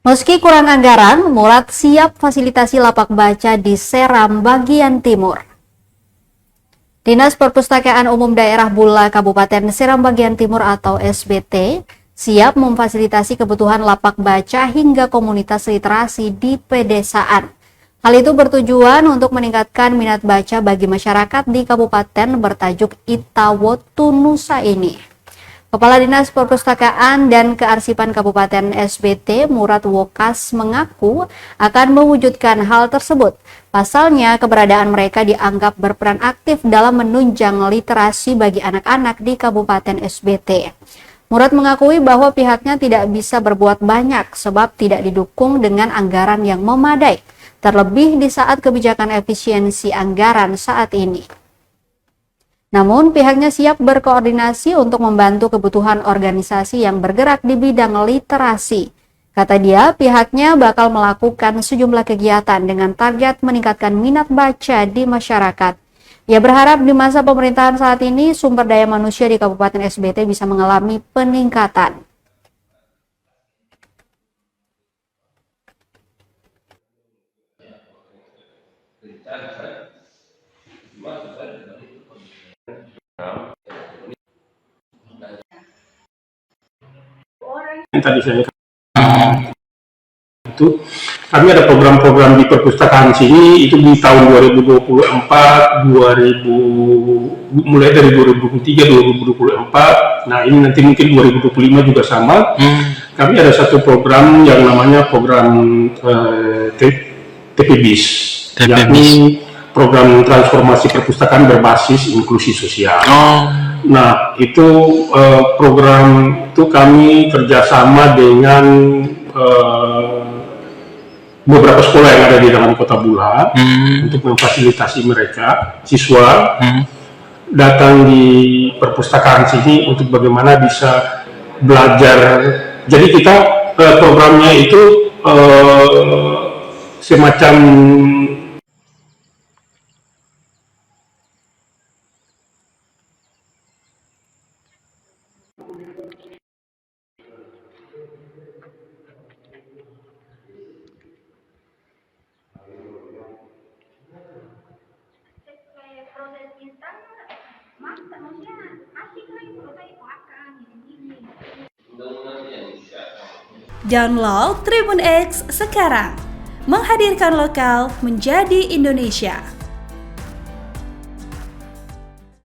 Meski kurang anggaran, Murad siap fasilitasi lapak baca di Seram bagian timur. Dinas Perpustakaan Umum Daerah Bula Kabupaten Seram bagian Timur atau SBT siap memfasilitasi kebutuhan lapak baca hingga komunitas literasi di pedesaan. Hal itu bertujuan untuk meningkatkan minat baca bagi masyarakat di kabupaten bertajuk Itawotu Nusa ini. Kepala Dinas Perpustakaan dan Kearsipan Kabupaten SBT, Murad Wokas, mengaku akan mewujudkan hal tersebut. Pasalnya, keberadaan mereka dianggap berperan aktif dalam menunjang literasi bagi anak-anak di Kabupaten SBT. Murad mengakui bahwa pihaknya tidak bisa berbuat banyak sebab tidak didukung dengan anggaran yang memadai, terlebih di saat kebijakan efisiensi anggaran saat ini. Namun, pihaknya siap berkoordinasi untuk membantu kebutuhan organisasi yang bergerak di bidang literasi. Kata dia, pihaknya bakal melakukan sejumlah kegiatan dengan target meningkatkan minat baca di masyarakat. Ia berharap di masa pemerintahan saat ini, sumber daya manusia di Kabupaten SBT bisa mengalami peningkatan. Tadi saya itu kami ada program-program di perpustakaan sini itu di tahun 2024, mulai dari 2023, 2024. Nah ini nanti mungkin 2025 juga sama. Kami ada satu program yang namanya program TPBIS, yakni program transformasi perpustakaan berbasis inklusi sosial. Nah, itu program itu kami kerjasama dengan beberapa sekolah yang ada di dalam Kota Bula untuk memfasilitasi mereka, siswa datang di perpustakaan sini untuk bagaimana bisa belajar. Jadi kita programnya itu semacam Download Tribun X sekarang, menghadirkan lokal menjadi Indonesia.